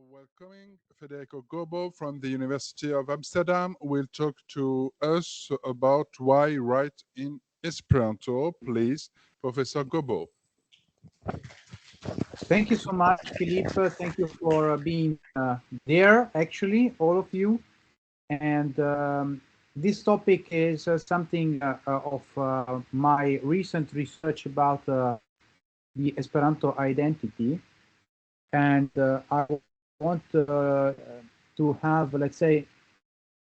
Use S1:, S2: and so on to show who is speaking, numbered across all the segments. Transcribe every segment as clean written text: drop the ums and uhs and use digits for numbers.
S1: welcoming Federico Gobo from the University of Amsterdam. Will talk to us about why write in Esperanto. Please, Professor Gobo.
S2: Thank you so much, Philippe. Thank you for being there, actually, all of you. And this topic is something of my recent research about the Esperanto identity. And I want to have, let's say,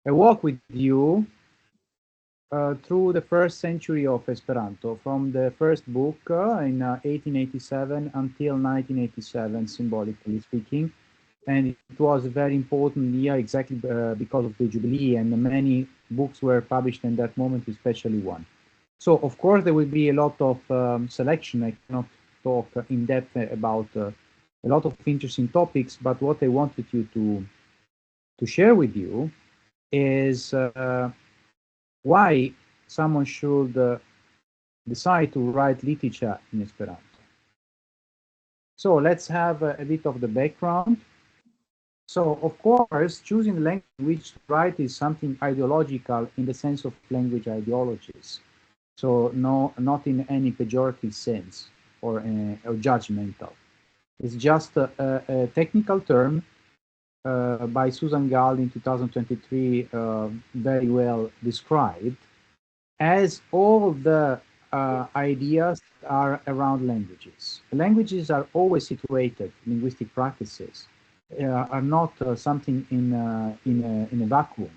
S2: a walk with you through the first century of Esperanto, from the first book in 1887 until 1987, symbolically speaking. And it was a very important year exactly because of the Jubilee, and many books were published in that moment, especially one. So, of course, there will be a lot of selection. I cannot talk in depth about a lot of interesting topics, but what I wanted you to share with you is why someone should decide to write literature in Esperanto. So let's have a bit of the background. So, of course, choosing the language in which to write is something ideological in the sense of language ideologies. So, no, not in any pejorative sense or judgmental. It's just a technical term by Susan Gall in 2023, very well described, as all the ideas are around languages. Languages are always situated, linguistic practices are not something in a vacuum.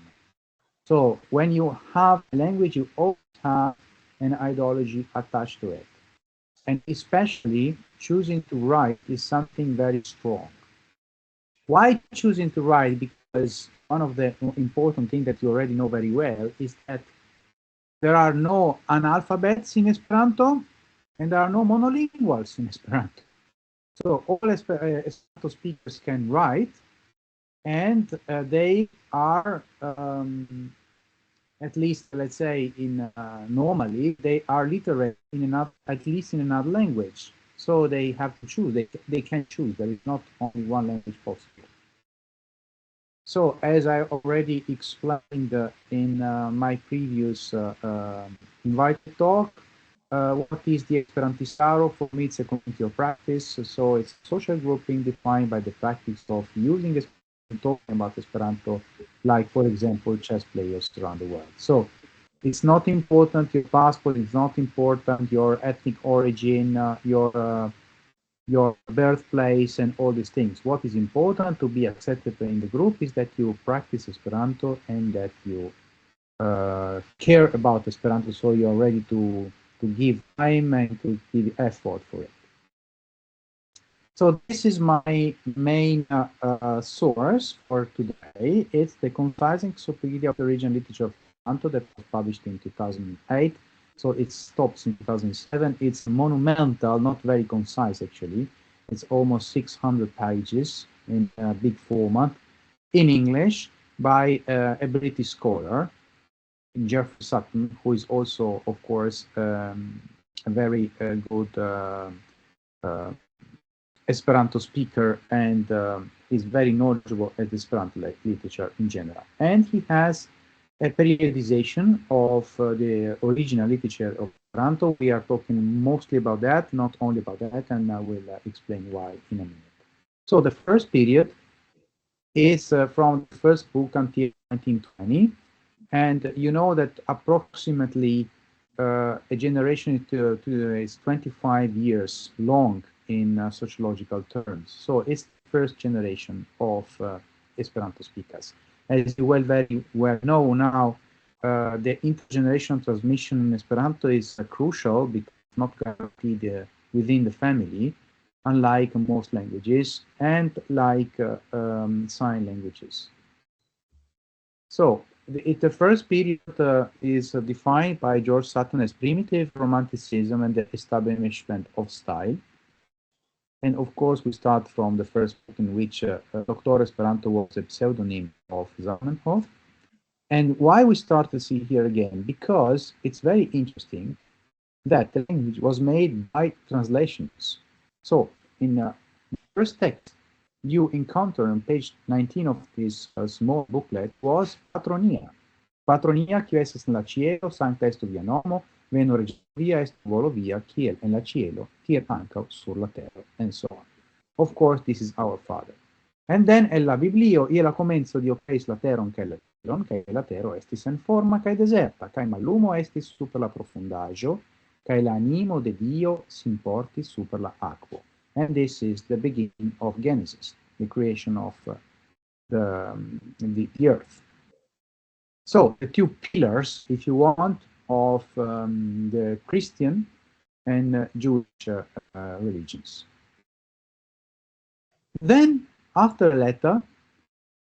S2: So when you have a language, you always have an ideology attached to it. And especially choosing to write is something very strong. Why choosing to write? Because one of the important things that you already know very well is that there are no analphabets in Esperanto and there are no monolinguals in Esperanto. So all Esperanto speakers can write, and they are, at least, let's say, in normally, they are literate in another, at least in another language. So they have to choose. They can choose. There is not only one language possible. So as I already explained in my previous invited talk, what is the Esperantistaro? For me, it's a community of practice. So it's social grouping defined by the practice of using Esperanto, talking about Esperanto, like, for example, chess players around the world. So it's not important your passport, it's not important your ethnic origin, your birthplace, and all these things. What is important to be accepted in the group is that you practice Esperanto and that you care about Esperanto, so you're ready to give time and to give effort for it. So this is my main source for today. It's the Concise Encyclopedia of the Regional Literature of Esperanto that was published in 2008. So it stops in 2007. It's monumental, not very concise actually. It's almost 600 pages in a big format in English by a British scholar, Geoffrey Sutton, who is also, of course, a very good Esperanto speaker, and is very knowledgeable at Esperanto literature in general. And he has a periodization of the original literature of Esperanto. We are talking mostly about that, not only about that, and I will explain why in a minute. So the first period is from the first book until 1920. And you know that approximately a generation is 25 years long in sociological terms. So it's the first generation of Esperanto speakers. As you very well know now, the intergenerational transmission in Esperanto is crucial because it's not guaranteed within the family, unlike most languages and like sign languages. So the first period is defined by George Sutton as primitive romanticism and the establishment of style. And of course, we start from the first book in which Dr. Esperanto was a pseudonym of Zamenhof. And why we start to see here again? Because it's very interesting that the language was made by translations. So in the first text you encounter on page 19 of this small booklet was patronia. Patronia, qui estes in la cielo, sancta est via nomo, venor via est volo via, kiel en la cielo, tiel anca sur la terra, and so on. Of course, this is our Father. And then en la Biblio, ie la comenzo Dio creis la teron, cae la tero estis en forma cae deserta, cae mallumo estis super la profundaggio, cae la animo de Dio s'importis super la aquo. And this is the beginning of Genesis, the creation of the earth. So the two pillars, if you want, of the Christian and Jewish religions. Then, after the letter,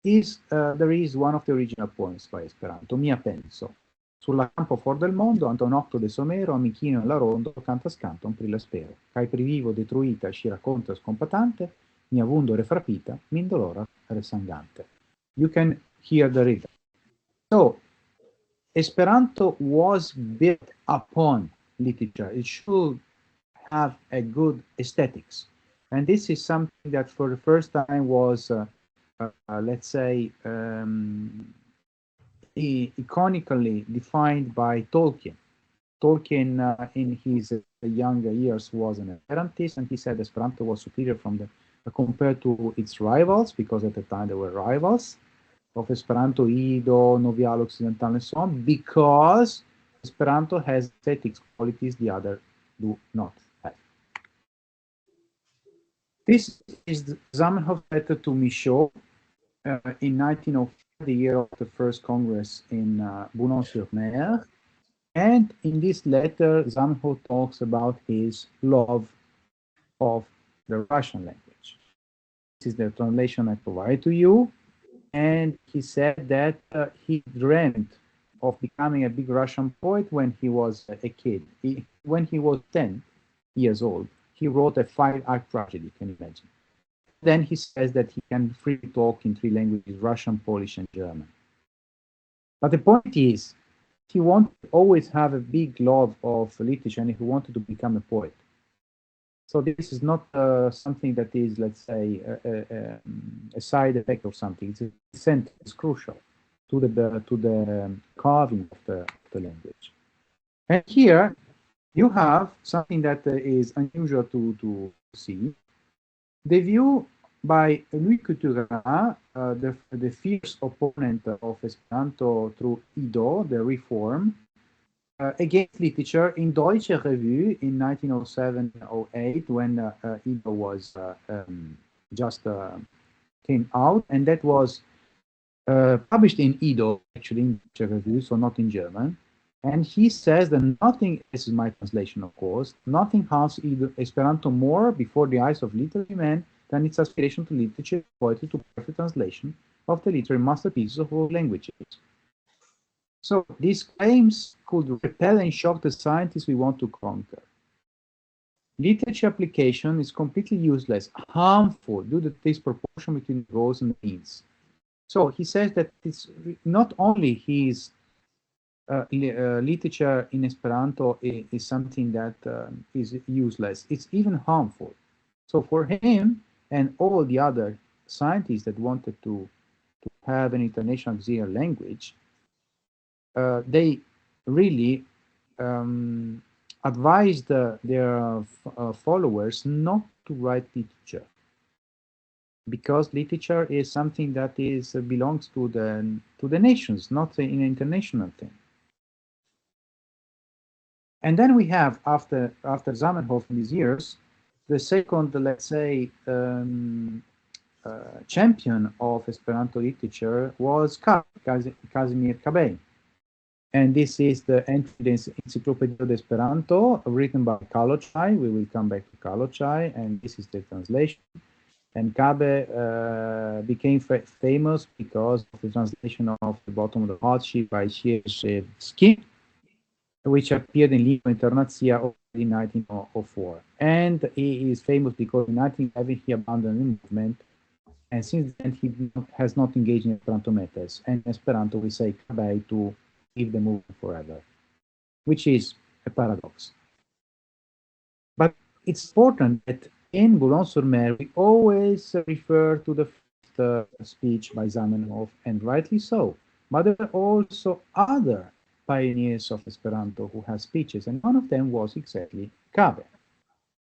S2: there is one of the original poems by Esperanto, Mia penso. Sulla campo for del mondo, ante un octo de somero, amichino la rondo, cantas canton pri la spero. Cae privivo detruita, ci racconta scompatante, mia vundo refrapita, min dolora resangante. You can hear the rhythm. So, Esperanto was built upon literature. It should have a good aesthetics. And this is something that for the first time was, let's say, iconically defined by Tolkien. Tolkien, in his younger years, was an Esperantist, and he said Esperanto was superior compared to its rivals, because at the time there were rivals of Esperanto, Ido, Novial Occidental, and so on, because Esperanto has aesthetic qualities the other do not have. This is Zamenhof's letter to Michaud in 1904, the year of the first Congress in Boulogne-sur-Mer. And in this letter, Zamenhof talks about his love of the Russian language. This is the translation I provide to you. And he said that he dreamt of becoming a big Russian poet when he was a kid. When he was 10 years old, he wrote a 5-act tragedy, can you imagine? Then he says that he can freely talk in 3 languages, Russian, Polish, and German. But the point is, he wanted to always have a big love of literature, and he wanted to become a poet. So this is not something that is, let's say, a side effect of something. It's essential, it's crucial to the carving of the language. And here you have something that is unusual to see. The view by Louis Couturin, the fierce opponent of Esperanto through Ido, the reform, against literature in Deutsche Revue in 1907-08, when Ido was just came out, and that was published in Ido, actually in Deutsche Revue, so not in German. And he says that nothing, this is my translation of course, nothing harms Esperanto more before the eyes of literary men than its aspiration to literature, poetry, to perfect translation of the literary masterpieces of all languages. So these claims could repel and shock the scientists we want to conquer. Literature application is completely useless, harmful due to the disproportion between the goals and the means. So he says that it's not only his literature in Esperanto is something that is useless, it's even harmful. So for him and all the other scientists that wanted to have an international auxiliary language, they really advised their followers not to write literature, because literature is something that belongs to the nations, not an international thing. And then we have, after Zamenhof in these years, the second, let's say, champion of Esperanto literature was Kazimierz Kabej. And this is the entry in Encyclopedia de Esperanto, written by Kalochai. We will come back to Kalochai, and this is the translation. And Kabej became famous because of the translation of The Bottom of the Hardship by Sierzewski, which appeared in Lingua Internazia in 1904. And he is famous because in 1911 he abandoned the movement, and since then he has not engaged in Esperanto matters. And in Esperanto we say Kabej to leave the movement forever, which is a paradox. But it's important that in Boulogne-sur-Mer, we always refer to the first speech by Zamenhof, and rightly so. But there are also other pioneers of Esperanto who have speeches, and one of them was exactly Kabe.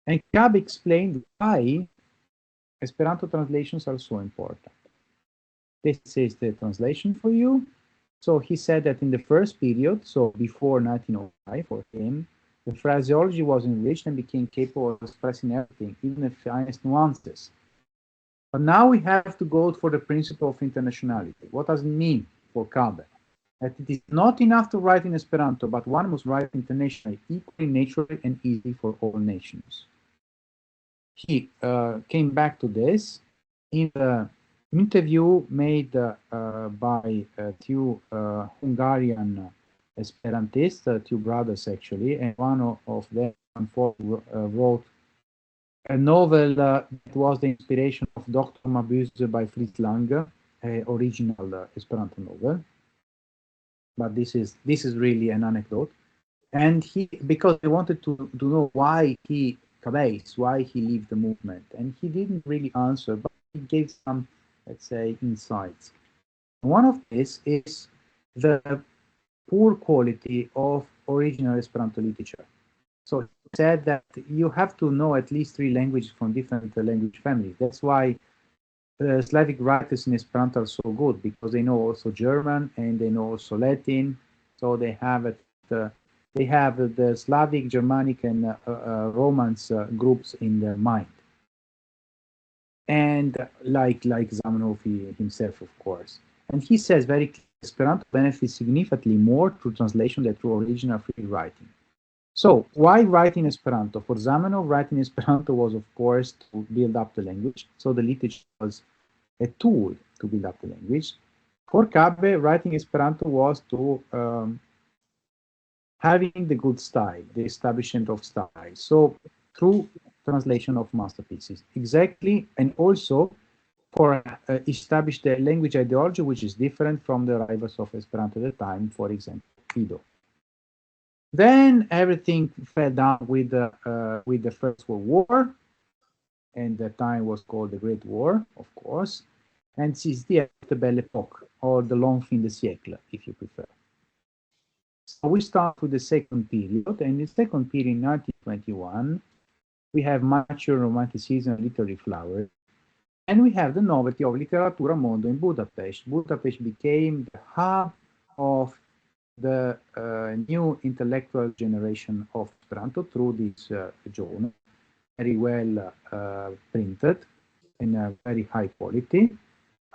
S2: And Kabe explained why Esperanto translations are so important. This is the translation for you. So he said that in the first period, so before 1905 for him, the phraseology was enriched and became capable of expressing everything, even the finest nuances. But now we have to go for the principle of internationality. What does it mean for Kabe? That it is not enough to write in Esperanto, but one must write internationally, equally naturally and easily for all nations. He came back to this in the interview made by two Hungarian Esperantists, two brothers actually, and one of them wrote a novel that was the inspiration of Dr. Mabuse by Fritz Lang, original Esperanto novel. But this is really an anecdote. And he, because they wanted to know why he Cabez, why he left the movement, and he didn't really answer, but he gave some, let's say, insights. One of this is the poor quality of original Esperanto literature. So he said that you have to know at least 3 languages from different language families. That's why Slavic writers in Esperanto are so good, because they know also German and they know also Latin. So they have the Slavic, Germanic, and Romance groups in their mind. And like Zamenhof himself, of course. And he says very clearly, Esperanto benefits significantly more through translation than through original free writing. So why writing Esperanto? For Zamenhof, writing Esperanto was, of course, to build up the language. So the literature was a tool to build up the language. For Kabe, writing Esperanto was to having the good style, the establishment of style. So through translation of masterpieces, exactly, and also for establish the language ideology, which is different from the rivals of Esperanto at the time, for example, Fido. Then everything fell down with the First World War, and the time was called the Great War, of course, and it's the Belle Époque, or the long fin de siècle, if you prefer. So we start with the second period, and in the second period, in 1921, we have mature romanticism and literary flowers, and we have the novelty of Literatura Mondo in Budapest. Budapest became the hub of the new intellectual generation of Esperanto through this journal, very well printed in a very high quality,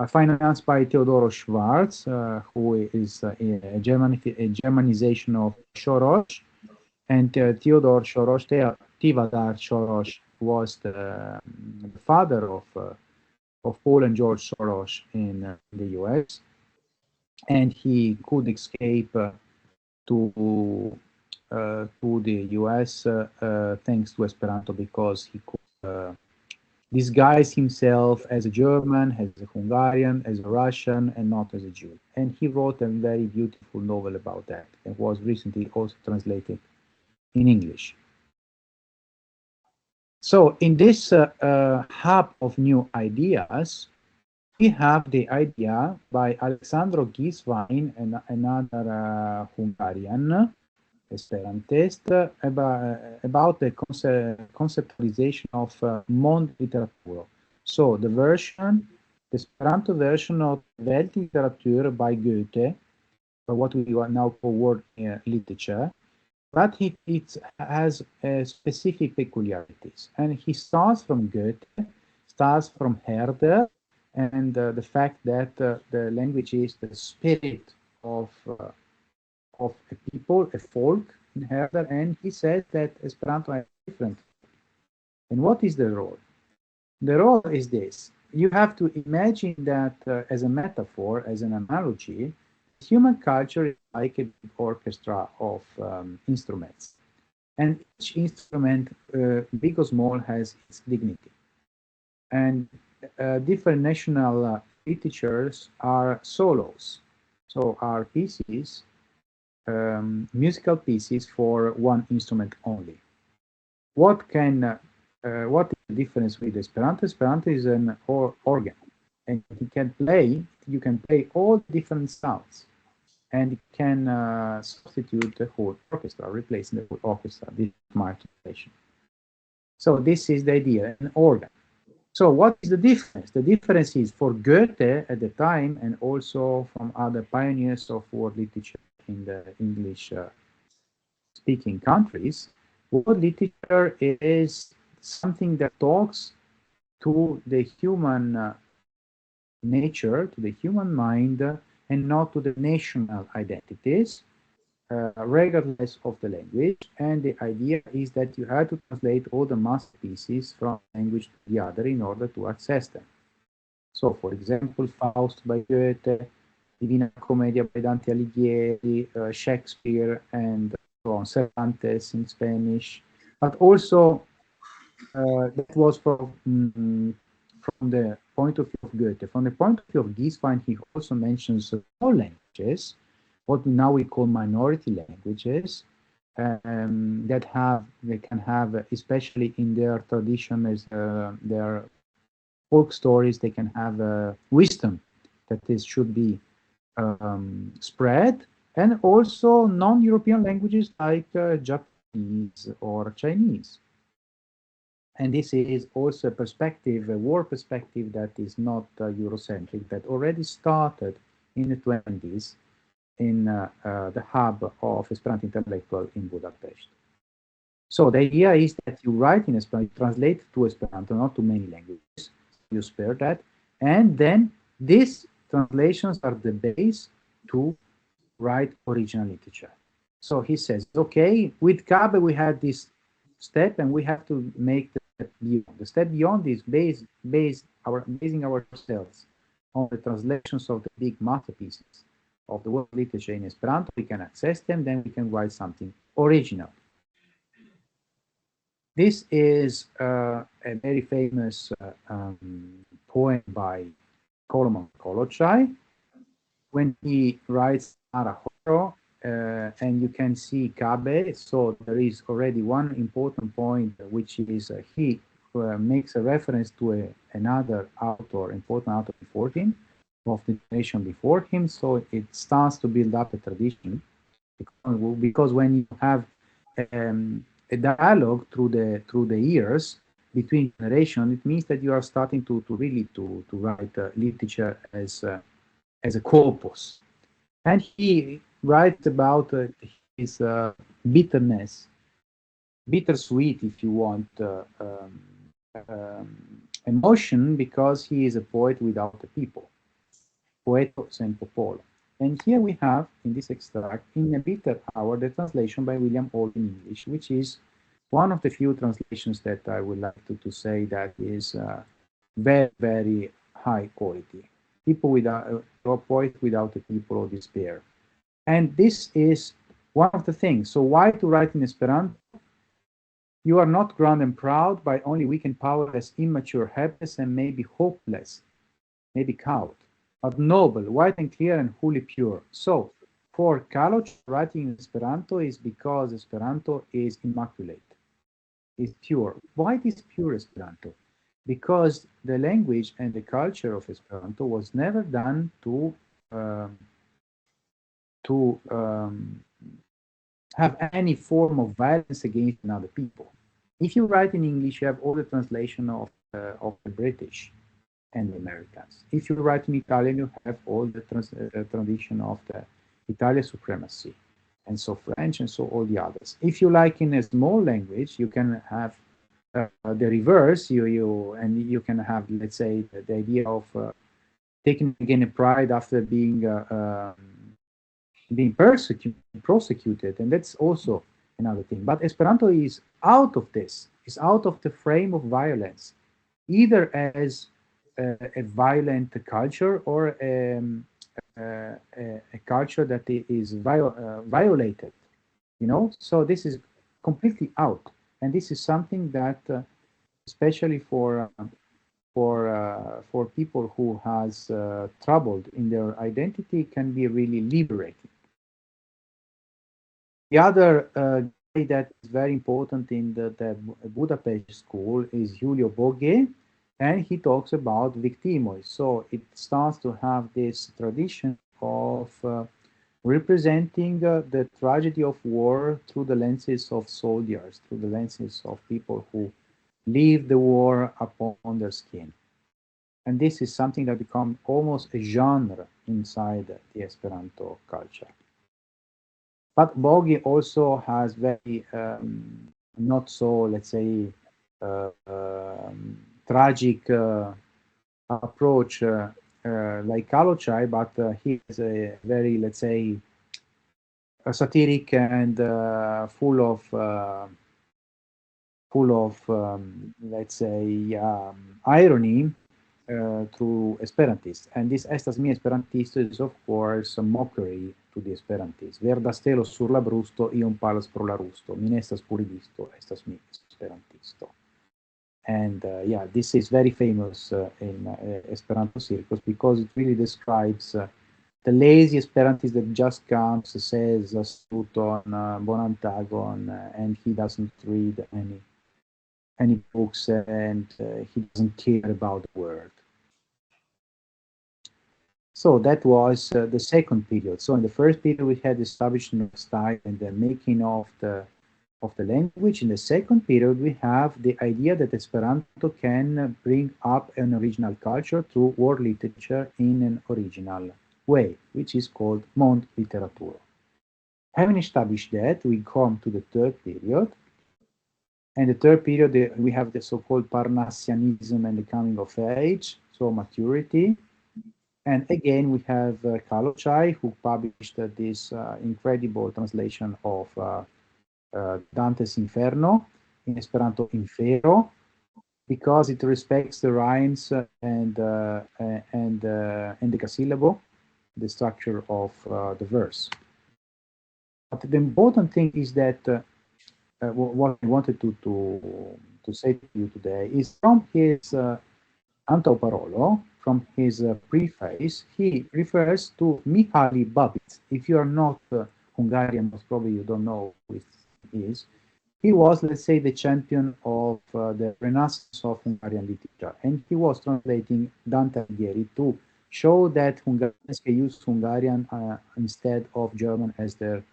S2: financed by Theodoro Schwarz, who is a Germanization of Soros, and Theodor Soros, Tivadar Soros, was the father of Paul and George Soros in the US, and he could escape to the US thanks to Esperanto, because he could disguise himself as a German, as a Hungarian, as a Russian, and not as a Jew. And he wrote a very beautiful novel about that. It was recently also translated in English. So in this hub of new ideas, we have the idea by Alexandro Giswain, and another Hungarian Esperantist, about the conceptualization of Mond literature. So the Esperanto version of Weltliteratur by Goethe, or what we now call world literature, but it has specific peculiarities. And he starts from Goethe, starts from Herder, and the fact that the language is the spirit of a people, a folk in Herder, and he says that Esperanto is different. And what is the role? The role is this. You have to imagine that as a metaphor, as an analogy, human culture is like a big orchestra of instruments. And each instrument, big or small, has its dignity. And different national literatures are solos. So are pieces, musical pieces for one instrument only. What can what is the difference with Esperanto? Esperanto is an organ, and you can play all different sounds, and you can substitute the whole orchestra, replacing the whole orchestra. This is my translation. So this is the idea, an organ. So what is the difference? The difference is for Goethe at the time, and also from other pioneers of world literature in the English speaking countries, world literature is something that talks to the human nature, to the human mind, and not to the national identities, regardless of the language. And the idea is that you have to translate all the masterpieces from language to the other in order to access them. So, for example, Faust by Goethe, Divina Commedia by Dante Alighieri, Shakespeare, and so on, Cervantes in Spanish. But also, that was from the point of view of Goethe. From the point of view of Gieswein, he also mentions all languages, what now we call minority languages, they can have, especially in their tradition, as their folk stories, they can have wisdom that is should be spread, and also non-European languages like Japanese or Chinese. And this is also a perspective, a war perspective that is not Eurocentric, that already started in the 20s in the hub of Esperanto Intellectual in Budapest. So the idea is that you write in Esperanto, you translate to Esperanto, not to many languages, you spare that, and then these translations are the base to write original literature. So he says, okay, with Kabe we had this step, and we have to make the step beyond. The step beyond is basing ourselves on the translations of the big masterpieces of the world literature in Esperanto. We can access them, then we can write something original. This is a very famous poem by Solomon Kolochai, when he writes Arahoro, and you can see Kabe. So there is already one important point, which is he makes a reference to another author, important author before him, of the generation before him. So it starts to build up a tradition, because when you have a dialogue through the years between generations, it means that you are starting to really write literature as a corpus. And he writes about his bitterness, bittersweet, if you want, emotion, because he is a poet without a people, poeto sen popolo. And here we have, in this extract, In a Bitter Hour, the translation by William Hall in English, which is one of the few translations that I would like to say that is very, very high quality. People without, or poet without a people or despair. And this is one of the things. So why to write in Esperanto? You are not grand and proud, by only weak and powerless, immature, helpless, and maybe hopeless, maybe cowed, but noble, white and clear, and wholly pure. So, for Kaloch, writing in Esperanto is because Esperanto is immaculate, is pure. Why it is pure Esperanto? Because the language and the culture of Esperanto was never done to have any form of violence against another people. If you write in English, you have all the translation of the British and the Americans. If you write in Italian, you have all the tradition of the Italian supremacy, and so French, and so all the others. If you like in a small language, you can have the reverse. You can have, let's say, the idea of taking again a pride after being prosecuted, and that's also another thing. But Esperanto is out of this, is out of the frame of violence, either as a violent culture or a culture that is violated, you know. So this is completely out, and this is something that, especially for people who has troubled in their identity, can be really liberating. The other that is very important in the Budapest school is Giulio Borghi, and he talks about victimoi. So it starts to have this tradition of representing the tragedy of war through the lenses of soldiers, through the lenses of people who live the war upon their skin. And this is something that becomes almost a genre inside the Esperanto culture. But Bogi also has very not so, let's say, tragic approach like Kalochai, but he is a very, let's say, satiric and full of let's say, irony through Esperantists. And this Estas mi Esperantisto is, of course, a mockery to the Esperantists. Verda stelo sur la brusto, iom palas pro la rusto. Min estas purigisto, estas mi Esperantisto. And yeah, this is very famous in Esperanto circles because it really describes the lazy Esperantist that just comes, says saluton, bonan tagon, and he doesn't read any books, and he doesn't care about the world. So that was the second period. So in the first period, we had establishment of style and the making of the language. In the second period, we have the idea that Esperanto can bring up an original culture through world literature in an original way, which is called Mond Literaturo. Having established that, we come to the third period. And the third period, we have the so-called Parnassianism and the coming of age, so maturity. And again, we have Kalochai, who published this incredible translation of Dante's Inferno, in Esperanto Infero, because it respects the rhymes and the decasyllable, the structure of the verse. But the important thing is that what I wanted to say to you today is from his Antoparolo, from his preface, he refers to Mihaly Babits. If you are not Hungarian, most probably you don't know who he is. He was, let's say, the champion of the Renaissance of Hungarian literature, and he was translating Dante Alighieri to show that Hungarians can use Hungarian instead of German as their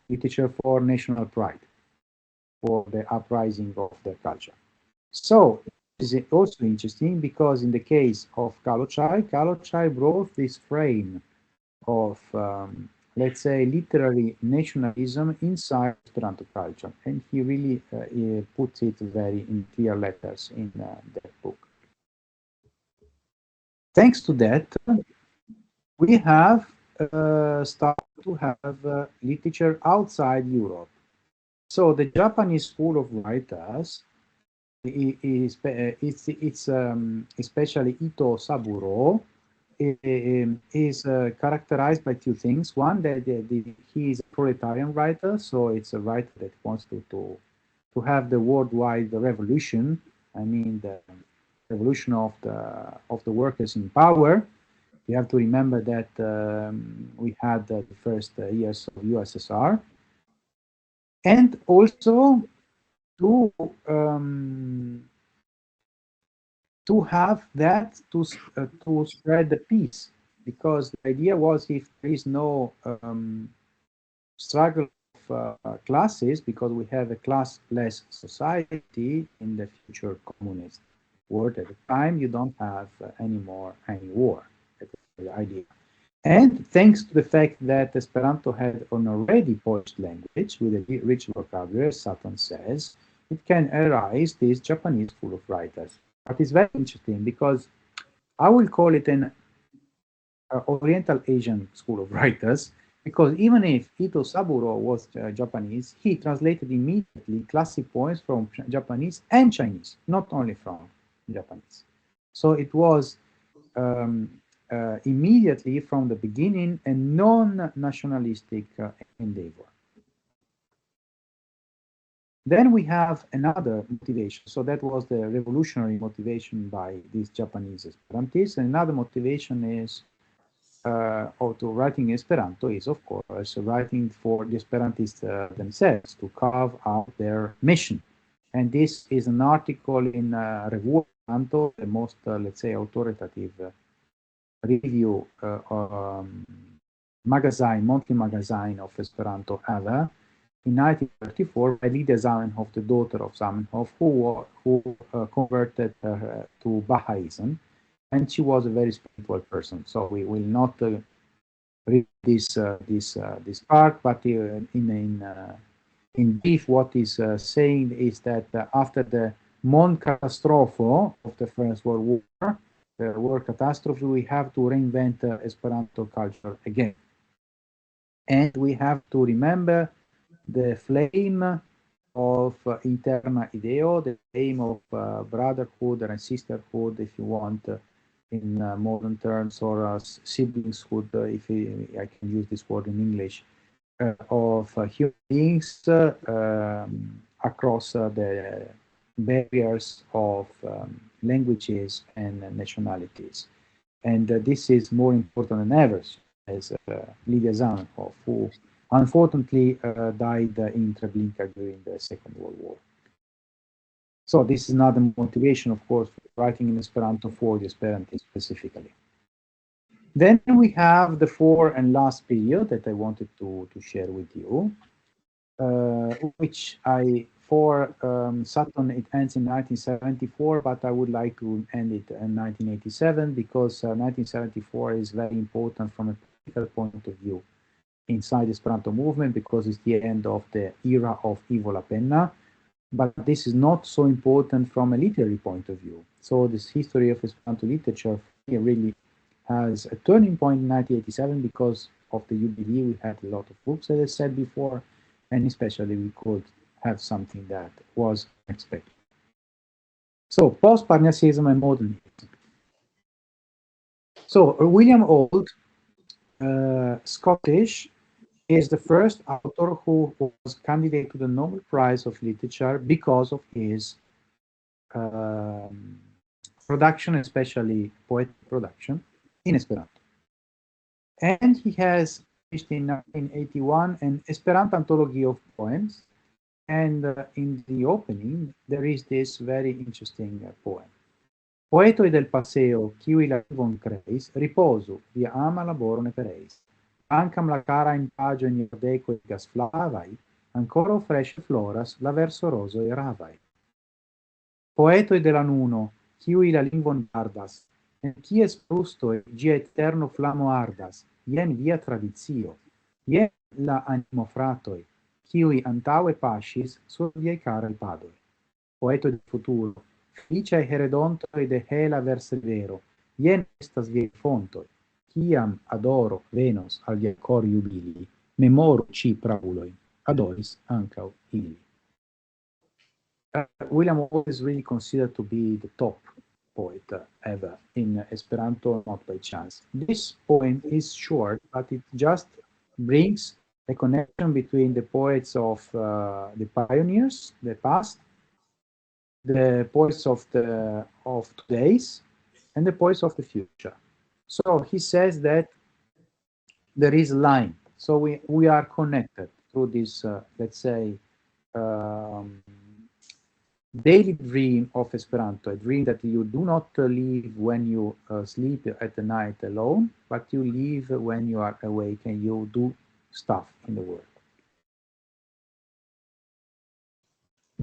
S2: literature for national pride, for the uprising of their culture. So is also interesting because in the case of Kalochai brought this frame of, let's say, literary nationalism inside Esperanto culture, and he really puts it very in clear letters in that book. Thanks to that, we have started to have literature outside Europe. So the Japanese school of writers is especially Ito Saburo is characterized by two things. One, that he is a proletarian writer, so it's a writer that wants to have the worldwide revolution. I mean, the revolution of the workers in power. You have to remember that we had the first years of USSR, and also to have that to spread the peace, because the idea was if there is no struggle of classes, because we have a classless society in the future communist world at the time, you don't have any war. That's the idea. And thanks to the fact that Esperanto had an already polished language with a rich vocabulary, as Sutton says, it can arise this Japanese school of writers. But it's very interesting because I will call it an Oriental Asian school of writers, because even if Ito Saburo was Japanese, he translated immediately classic poems from Japanese and Chinese, not only from Japanese. So it was immediately from the beginning a non-nationalistic endeavor. Then we have another motivation. So that was the revolutionary motivation by these Japanese Esperantists. And another motivation is or to writing Esperanto is, of course, writing for the Esperantists themselves to carve out their mission. And this is an article in Revue Esperanto, the most, let's say, authoritative review magazine, monthly magazine of Esperanto ever, in 1934 by Lydia Zamenhof, the daughter of Zamenhof, who converted to Baha'ism, and she was a very spiritual person. So we will not read this part, but in brief, what is saying is that after the Mon Catastrofo of the First World War, the war catastrophe, we have to reinvent Esperanto culture again. And we have to remember the flame of interna ideo, the flame of brotherhood and sisterhood, if you want, in modern terms, or siblingshood, if I can use this word in English, of human beings across the barriers of languages and nationalities. And this is more important than ever, as Lydia Zamenhof, who unfortunately died in Treblinka during the Second World War. So this is not a motivation, of course, for writing in Esperanto for the Esperantists specifically. Then we have the fourth and last period that I wanted to share with you, which Sutton, it ends in 1974, but I would like to end it in 1987 because 1974 is very important from a political point of view inside the Esperanto movement, because it's the end of the era of Ivo Lapenna, but this is not so important from a literary point of view. So this history of Esperanto literature really has a turning point in 1987 because of the Jubilee. We had a lot of books, as I said before, and especially we could have something that was unexpected. So post-Parnassism and modernism. So William Auld, Scottish, is the first author who was candidate to the Nobel Prize of Literature because of his production, especially poetic production, in Esperanto. And he has published in 1981 an Esperanto anthology of poems. And in the opening, there is this very interesting poem. Poetoi del paseo, kiui la vivon creis, riposu, via ama laboro ne pereis. Ancam la cara in pagio in iordeco gas flavai, ancora fresce floras, la verso roso eravai. Poetoi della nuno, kiui la lingvon guardas, en quies prustoi gia eterno flamo ardas, ien via tradizio, ien la animo fratoi, kiui antaue pascis sur viei cara il padoi. Poeto del futuro, felice heredontoi de hela vers vero, ien estas viei fontoi, ciam adoro venos al viei cor iubili, memoru ci prauloi, adoris ancau illi. William Auld is really considered to be the top poet ever in Esperanto, not by chance. This poem is short, but it just brings a connection between the poets of the pioneers, the past, the poets of today's, and the poets of the future. So he says that there is a line. So we are connected through this, let's say, daily dream of Esperanto, a dream that you do not live when you sleep at the night alone, but you live when you are awake and you do stuff in the world.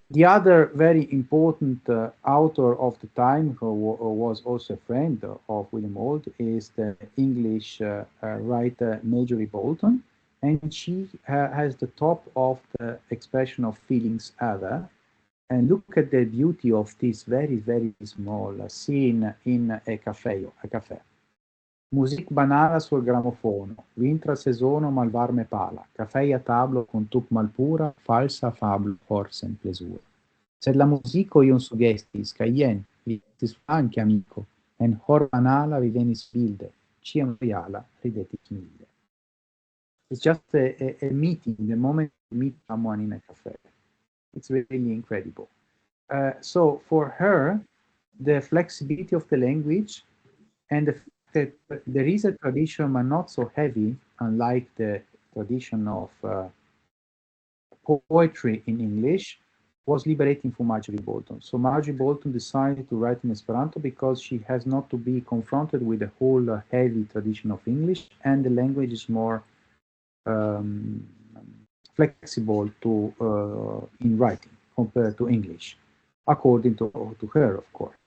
S2: The other very important author of the time, who was also a friend of William Auld, is the English writer Marjorie Bolton, and she has the top of the expression of feelings ever. And look at the beauty of this very, very small scene in a caffè. Music banala sul gramofono, vintra sezono malvarme pala, caffè a tablo con tuc malpura, falsa fablo forse plesura. Sed la musico ion sugestis, ca ien, estis anche amico, en hor banala vivenis bilde, ciam reala ridetis milde. It's just a meeting, the moment you meet someone in a cafe. It's really incredible. So for her, the flexibility of the language and the that there is a tradition, but not so heavy, unlike the tradition of poetry in English, was liberating for Marjorie Bolton. So Marjorie Bolton decided to write in Esperanto because she has not to be confronted with the whole heavy tradition of English, and the language is more um, flexible to in writing compared to English, according to her, of course.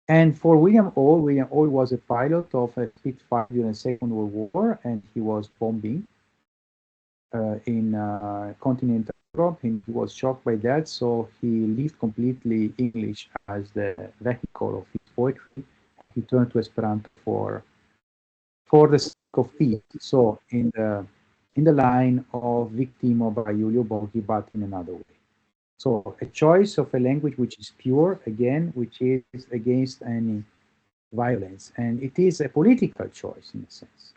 S2: And for William All was a pilot of a Spitfire during the Second World War, and he was bombing in continental Europe, and he was shocked by that, so he left completely English as the vehicle of his poetry. He turned to Esperanto for the sake of peace. So in the line of Victimo by Giulio Boghi, but in another way. So a choice of a language which is pure, again, which is against any violence, and it is a political choice in a sense.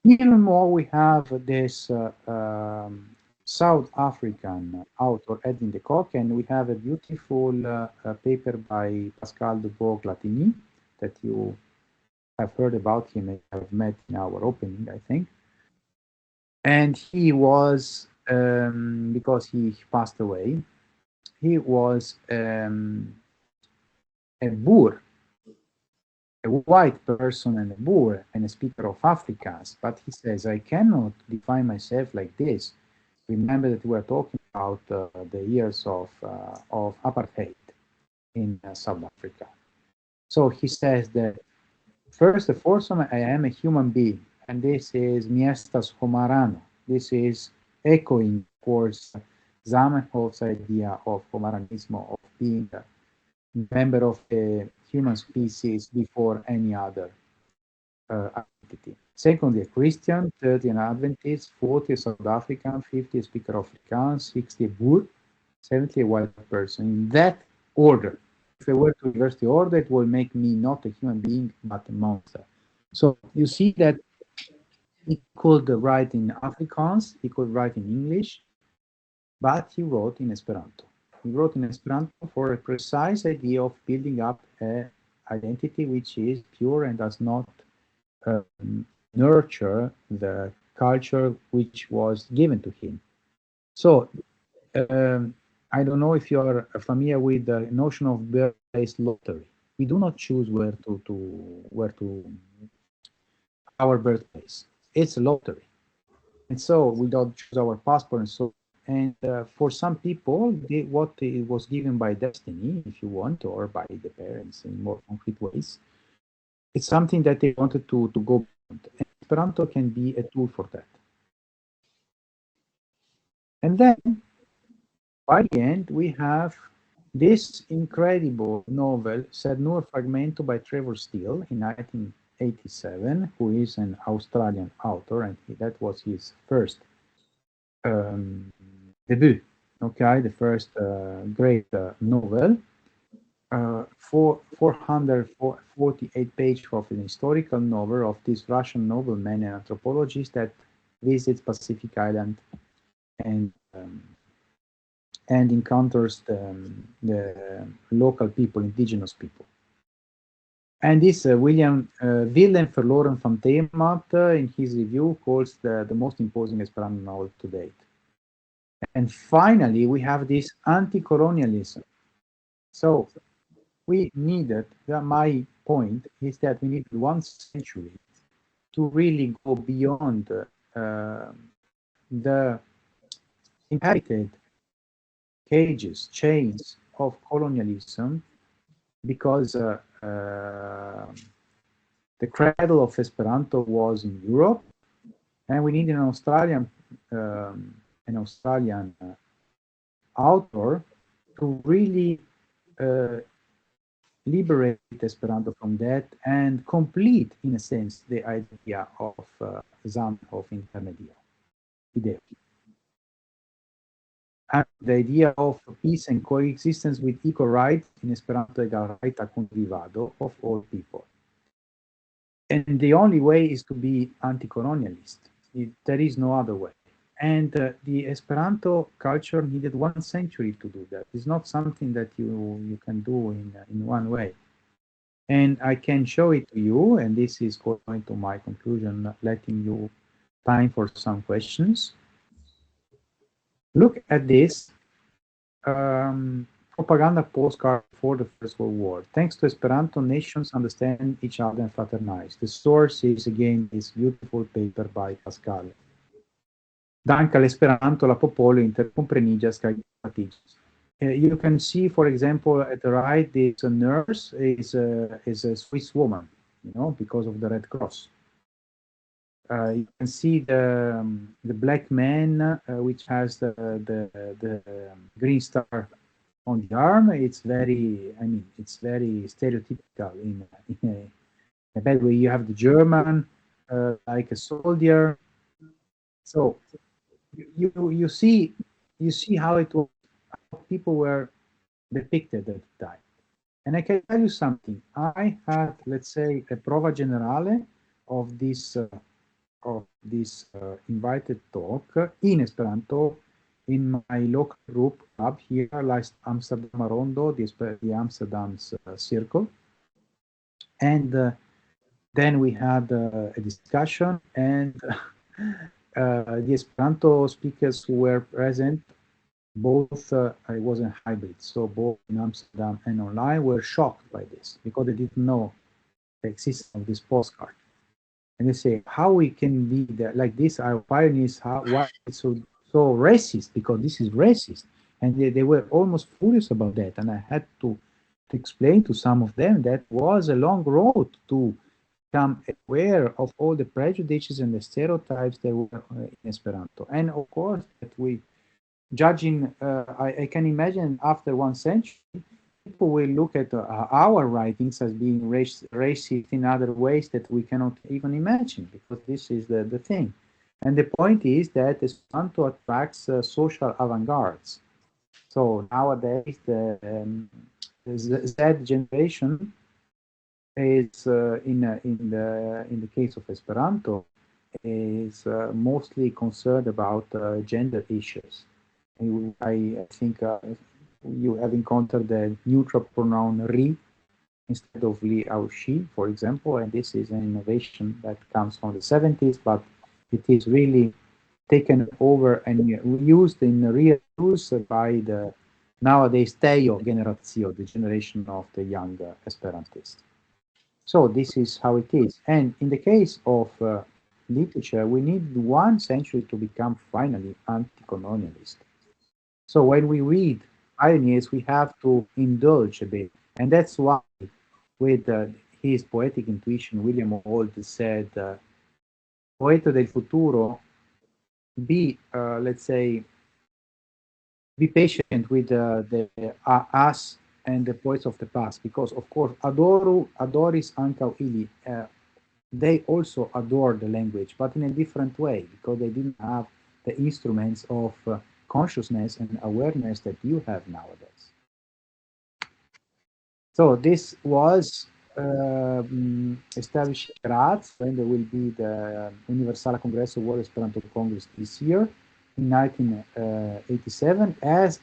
S2: Even more, we have this South African author, Edwin de Kock, and we have a beautiful paper by Pascal de Bourg-Latini that you have heard about him and have met in our opening, I think. And he was, because he passed away, he was a Boer, a white person and a Boer and a speaker of Afrikaans, but he says, I cannot define myself like this. Remember that we are talking about the years of apartheid in South Africa. So he says that first and foremost, I am a human being, and this is Miestas Homarano. This is echoing, of course, Zamenhof's idea of Homaranismo, of being a member of the human species before any other identity. Secondly, a Christian, 30 an Adventist, 40 a South African, 50 a speaker of Afrikaans, 60 a Boer, 70 a white person. In that order. If I were to reverse the order, it will make me not a human being, but a monster. So you see that he could write in Afrikaans, he could write in English, but he wrote in Esperanto. He wrote in Esperanto for a precise idea of building up an identity which is pure and does not nurture the culture which was given to him. So I don't know if you are familiar with the notion of birthplace lottery. We do not choose where to our birthplace. It's a lottery, and so we don't choose our passport and so. And for some people, what it was given by destiny, if you want, or by the parents in more concrete ways, it's something that they wanted to go beyond. And Esperanto can be a tool for that. And then, by the end, we have this incredible novel, Sed Nur Fragmento by Trevor Steele in 1987, who is an Australian author, and that was his first debut, okay, the first great novel. 448 pages of an historical novel of this Russian nobleman and anthropologist that visits Pacific Island and encounters the local people, indigenous people. And this William Willem Verloren van Theemat, in his review, calls the most imposing Esperanto novel to date. And finally, we have this anti-colonialism. So we needed, my point is that we needed 1 century to really go beyond the inherited cages, chains of colonialism, because the cradle of Esperanto was in Europe, and we need an Australian author to really liberate Esperanto from that and complete, in a sense, the idea of Zamenhof intermedio. And the idea of peace and coexistence with equal rights, in Esperanto egal rajta convivado, of all people. And the only way is to be anti-colonialist. There is no other way. And the Esperanto culture needed 1 century to do that. It's not something that you can do in one way. And I can show it to you, and this is going to my conclusion, letting you time for some questions. Look at this propaganda postcard for the First World War. Thanks to Esperanto, nations understand each other and fraternize. The source is again this beautiful paper by Pascal. Dank al Esperanto, la popolo intercomprenigas kaj empatiĝas. You can see, for example, at the right, this nurse is a Swiss woman, you know, because of the Red Cross. You can see the black man, which has the green star on the arm. It's very, I mean, it's very stereotypical in a bad way. You have the German, like a soldier. So you see how it was, how people were depicted at the time. And I can tell you something. I had, let's say, a prova generale of this invited talk in Esperanto in my local group club here, like Amsterdam Rondo, the Amsterdam's circle. And then we had a discussion, and the Esperanto speakers who were present, both, it was a hybrid, so both in Amsterdam and online, were shocked by this because they didn't know the existence of this postcard. And they say, how we can be like this, our pioneers, why it's so racist, because this is racist. And they were almost furious about that. And I had to explain to some of them that was a long road to become aware of all the prejudices and the stereotypes that were in Esperanto. And of course, that we, judging, I can imagine after 1 century, people will look at our writings as being racist in other ways that we cannot even imagine, because this is the thing. And the point is that Esperanto attracts social avant-gardes. So nowadays, the Z generation is, in the case of Esperanto, is mostly concerned about gender issues. I think you have encountered the neutral pronoun "ri" instead of "li" or "she," for example, and this is an innovation that comes from the 70s, but it is really taken over and used in real use by the nowadays Tejo generatio, the generation of the young Esperantists. So this is how it is. And in the case of literature, we need 1 century to become finally anti-colonialist. So when we read pioneers, we have to indulge a bit. And that's why, with his poetic intuition, William Holt said, Poeta del futuro, be, let's say, be patient with the us and the poets of the past, because, of course, adoris ankaŭ ili. They also adore the language, but in a different way, because they didn't have the instruments of consciousness and awareness that you have nowadays. So this was established in Graz, when there will be the Universal Congresso World Esperanto Congress this year, in 1987, as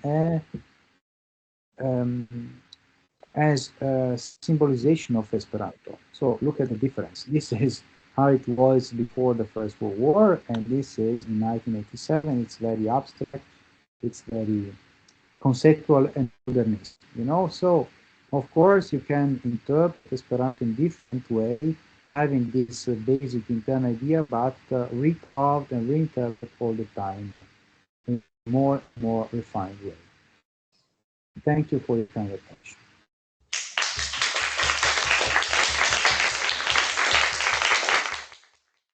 S2: a symbolization of Esperanto. So look at the difference. This is how it was before the First World War, and this is in 1987. It's very abstract, it's very conceptual and modernist, you know. So of course you can interpret Esperanto in different way, having this basic internal idea, but recarved and reinterpreted all the time in more and more refined way. Thank you for your kind attention.